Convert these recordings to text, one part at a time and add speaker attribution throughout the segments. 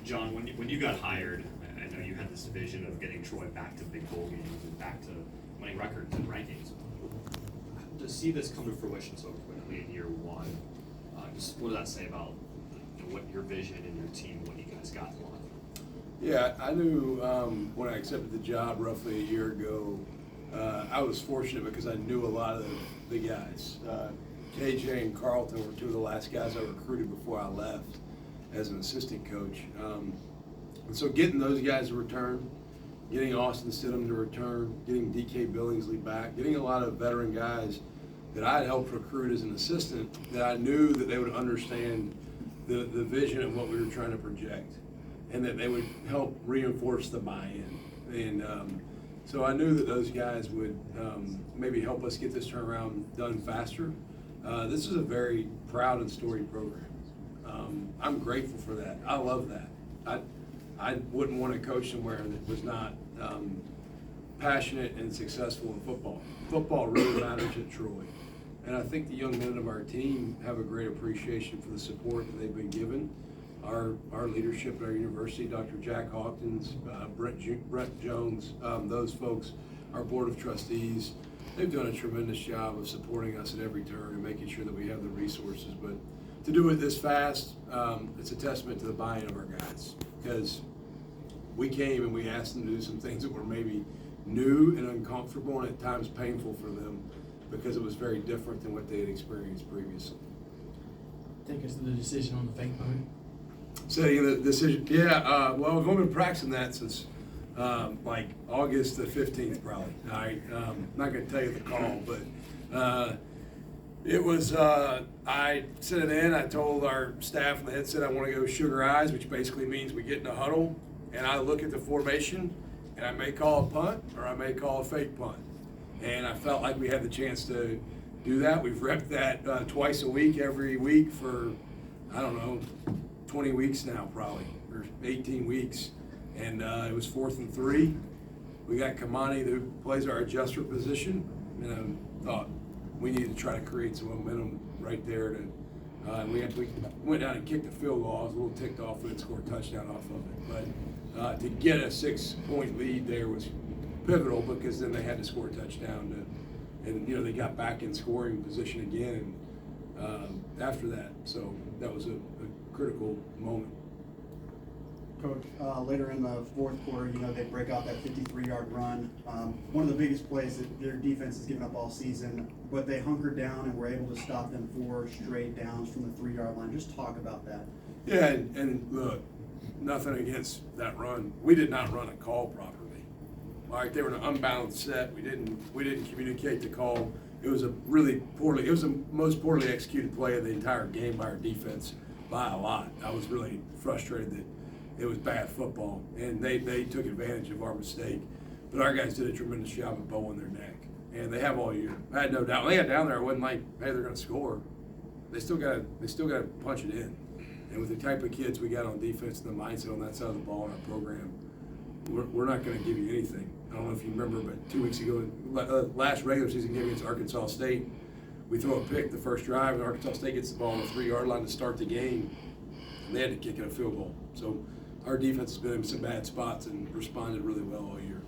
Speaker 1: Jon, when you got hired, I know you had this vision of getting Troy back to big bowl games and back to winning records and rankings. To see this come to fruition so quickly in year one, just what does that say about what your vision and your team, what you guys got going?
Speaker 2: Yeah, I knew when I accepted the job roughly a year ago, I was fortunate because I knew a lot of the guys. KJ and Carlton were two of the last guys I recruited before I left as an assistant coach. And so getting those guys to return, getting Austin Stidham to return, getting DK Billingsley back, getting a lot of veteran guys that I had helped recruit as an assistant that I knew that they would understand the vision of what we were trying to project and that they would help reinforce the buy-in. And so I knew that those guys would maybe help us get this turnaround done faster. This is a very proud and storied program. I'm grateful for that. I love that. I wouldn't want to coach somewhere that was not passionate and successful in football. Football really matters at Troy. And I think the young men of our team have a great appreciation for the support that they've been given. Our leadership at our university, Dr. Jack Hawkins, Brett Jones, those folks, our board of trustees, they've done a tremendous job of supporting us at every turn and making sure that we have the resources. But to do it this fast, it's a testament to the buy-in of our guys, because we came and we asked them to do some things that were maybe new and uncomfortable and at times painful for them because it was very different than what they had experienced previously.
Speaker 3: Take us to the decision on the fake punt.
Speaker 2: Setting the decision, yeah, well, we've only been practicing that since like August the 15th probably. All right, not going to tell you the call, but it was, I sent it in, I told our staff and the head said I want to go sugar eyes, which basically means we get in a huddle and I look at the formation and I may call a punt or I may call a fake punt. And I felt like we had the chance to do that. We've repped that twice a week, every week for, I don't know, 20 weeks now probably, or 18 weeks. And it was 4th and 3. We got Kamani who plays our adjuster position, and I thought we needed to try to create some momentum right there. We went down and kicked the field goal. I was a little ticked off we didn't score a touchdown off of it. But to get a 6-point lead there was pivotal because then they had to score a touchdown. And they got back in scoring position again after that. So that was a critical moment.
Speaker 4: Coach, later in the fourth quarter, they break out that 53-yard run. One of the biggest plays that their defense has given up all season, but they hunkered down and were able to stop them 4 straight downs from the 3-yard line. Just talk about that.
Speaker 2: Yeah, and look, nothing against that run. We did not run a call properly. All right, they were in an unbalanced set. We didn't communicate the call. It was the most poorly executed play of the entire game by our defense by a lot. I was really frustrated that it was bad football, and they took advantage of our mistake. But our guys did a tremendous job of bowing their neck, and they have all year. I had no doubt. When they got down there, it wasn't like, hey, they're going to score. They still got to punch it in. And with the type of kids we got on defense and the mindset on that side of the ball in our program, we're not going to give you anything. I don't know if you remember, but 2 weeks ago, last regular season game against Arkansas State, we throw a pick the first drive, and Arkansas State gets the ball on the 3-yard line to start the game, and they had to kick it a field goal. So our defense has been in some bad spots and responded really well all year.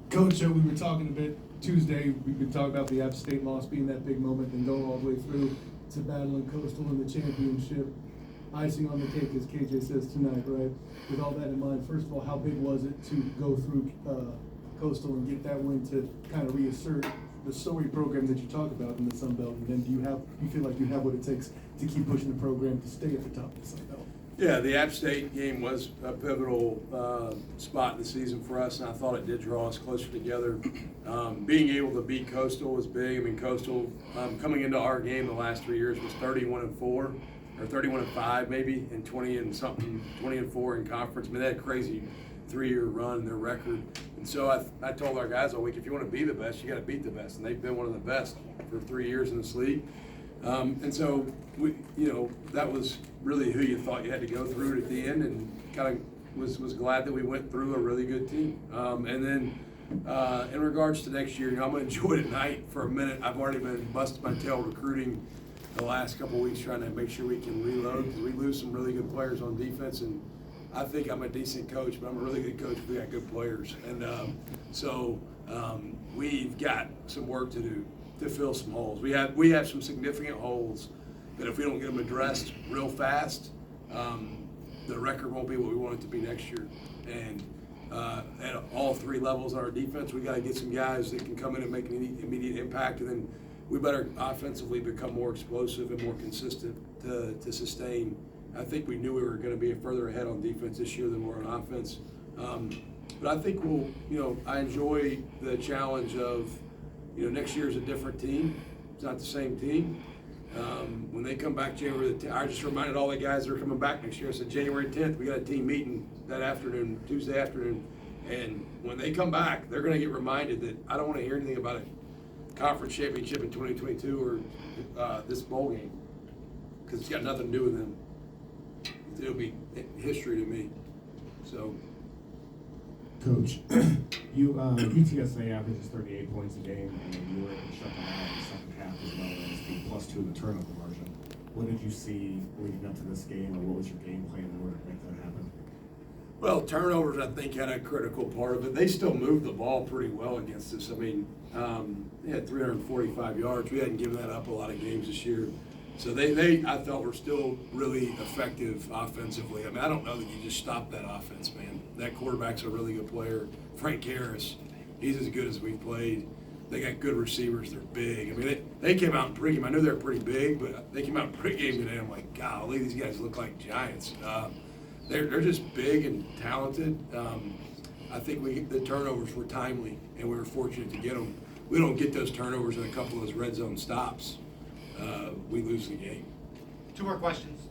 Speaker 5: Coach, we were talking a bit Tuesday. We've been talking about the App State loss being that big moment and going all the way through to battling Coastal in the championship. Icing on the cake, as KJ says tonight, right? With all that in mind, first of all, how big was it to go through Coastal and get that win to kind of reassert the storied program that you talk about in the Sun Belt? And then do you feel like you have what it takes to keep pushing the program to stay at the top of the Sun Belt?
Speaker 2: Yeah, the App State game was a pivotal spot in the season for us, and I thought it did draw us closer together. Being able to beat Coastal was big. I mean, Coastal coming into our game the last 3 years was 31-4 or 31-5 maybe, and 20-4 in conference. I mean, they had a crazy 3-year run in their record. And so I told our guys all week, if you want to be the best, you got to beat the best, and they've been one of the best for 3 years in this league. And so that was really who you thought you had to go through at the end, and kind of was glad that we went through a really good team. And then in regards to next year, I'm going to enjoy tonight for a minute. I've already been busting my tail recruiting the last couple of weeks trying to make sure we can reload, because we lose some really good players on defense, and I think I'm a decent coach, but I'm a really good coach if we got good players. And we've got some work to do to fill some holes. We have some significant holes that if we don't get them addressed real fast, the record won't be what we want it to be next year. And at all three levels of our defense, we got to get some guys that can come in and make an immediate impact, and then we better offensively become more explosive and more consistent to sustain. I think we knew we were going to be further ahead on defense this year than we're on offense. But I think I enjoy the challenge of, next year is a different team. It's not the same team. When they come back January the 10th, I just reminded all the guys that are coming back next year. I said January 10th, we got a team meeting that afternoon, Tuesday afternoon. And when they come back, they're going to get reminded that I don't want to hear anything about a conference championship in 2022 or this bowl game, because it's got nothing to do with them. It'll be history to me. So,
Speaker 6: Coach, UTSA averages 38 points a game, and you were able to shut them out in the second half as well as being +2 in the turnover margin. What did you see leading up to this game, or what was your game plan in order to make that happen?
Speaker 2: well, turnovers, I think, had a critical part of it. They still moved the ball pretty well against us. I mean, they had 345 yards. We hadn't given that up a lot of games this year. So they I thought were still really effective offensively. I mean, I don't know that you just stop that offense, man. That quarterback's a really good player. Frank Harris, he's as good as we've played. They got good receivers. They're big. I mean, they came out in pregame. I knew they were pretty big, but they came out in pregame today. I'm like, golly, these guys look like giants. They're just big and talented. I think the turnovers were timely, and we were fortunate to get them. We don't get those turnovers in a couple of those red zone stops. We lose the game.
Speaker 7: Two more questions.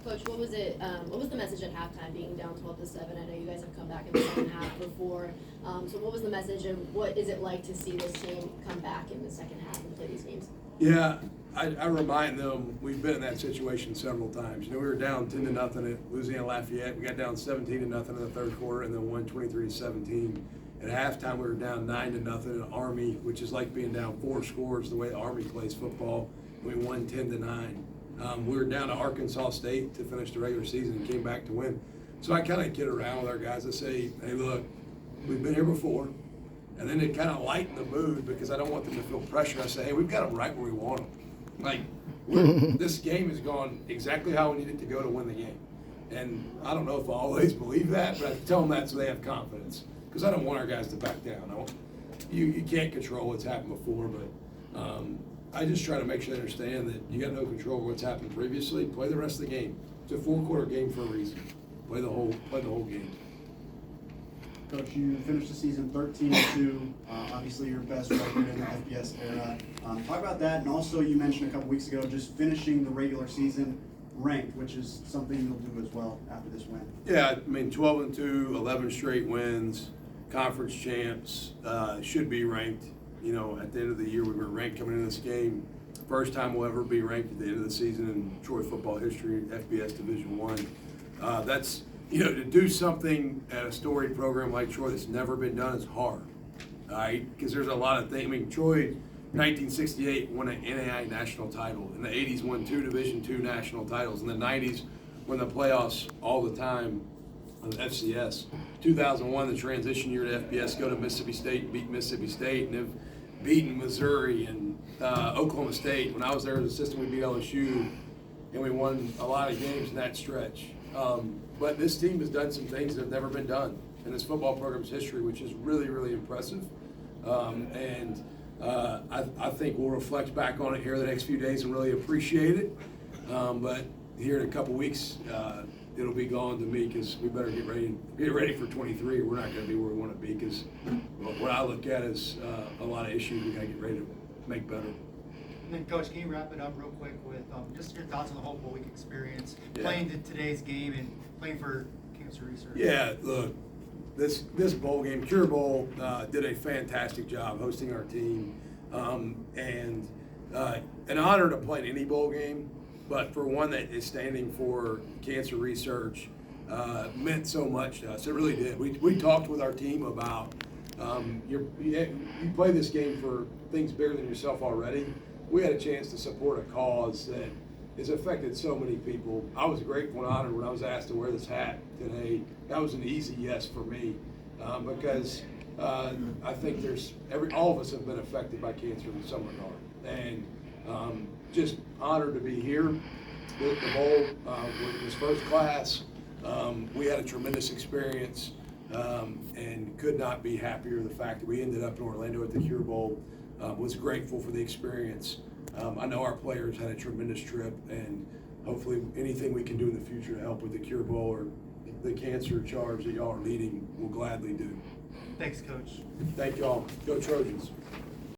Speaker 8: Coach, what was it? What was the message at halftime, being down 12-7? I know you guys have come back in the second half before. So what was the message, and what is it like to see this team come back in the second half and play these games?
Speaker 2: Yeah, I remind them we've been in that situation several times. We were down 10-0 at Louisiana Lafayette. We got down 17-0 in the third quarter, and then won 23-17. At halftime, we were down 9-0 at Army, which is like being down 4 scores the way the Army plays football. We won 10-9. We were down to Arkansas State to finish the regular season and came back to win. So I kind of kid around with our guys. I say, hey, look, we've been here before. And then it kind of lighten the mood because I don't want them to feel pressure. I say, hey, we've got them right where we want them. Like, this game has gone exactly how we need it to go to win the game. And I don't know if I always believe that, but I tell them that so they have confidence. Because I don't want our guys to back down. You can't control what's happened before, but I just try to make sure they understand that you got no control over what's happened previously. Play the rest of the game. It's a 4-quarter game for a reason. Play the whole game.
Speaker 4: Coach, you finished the season 13-2, obviously your best record in the FBS era. Talk about that, and also you mentioned a couple weeks ago just finishing the regular season ranked, which is something you'll do as well after this win.
Speaker 2: Yeah, I mean 12-2, 11 straight wins, conference champs, should be ranked. At the end of the year we were ranked coming into this game. First time we'll ever be ranked at the end of the season in Troy football history, FBS Division I. That's to do something at a storied program like Troy that's never been done is hard, all right? Because there's a lot of things. I mean, Troy, 1968 won an NAI national title. In the 80s, won 2 Division II national titles. In the 90s, won the playoffs all the time on the FCS. 2001, the transition year to FBS, go to Mississippi State, beat Mississippi State, and have beaten Missouri and Oklahoma State. When I was there as assistant, we beat LSU, and we won a lot of games in that stretch. But this team has done some things that have never been done in this football program's history, which is really, really impressive. I think we'll reflect back on it here the next few days and really appreciate it. But here in a couple weeks, it'll be gone to me because we better get ready for 23. Or we're not going to be where we want to be because what I look at is a lot of issues we got to get ready to make better.
Speaker 7: And then, Coach, can you wrap it up real quick with just your thoughts on the whole bowl week experience,
Speaker 2: Yeah.
Speaker 7: playing today's game and playing for Cancer Research?
Speaker 2: Yeah, look, this bowl game, Cure Bowl, did a fantastic job hosting our team, and an honor to play in any bowl game, but for one that is standing for cancer research, meant so much to us. It really did. We talked with our team about you play this game for things bigger than yourself already, we had a chance to support a cause that has affected so many people. I was grateful and honored when I was asked to wear this hat today. That was an easy yes for me, because I think all of us have been affected by cancer in some regard, and just honored to be here. The bowl was first class. We had a tremendous experience, and could not be happier. The fact that we ended up in Orlando at the Cure Bowl, was grateful for the experience. I know our players had a tremendous trip, and hopefully anything we can do in the future to help with the Cure Bowl or the cancer charge that y'all are leading, we'll gladly do.
Speaker 7: Thanks, Coach.
Speaker 2: Thank y'all. Go Trojans.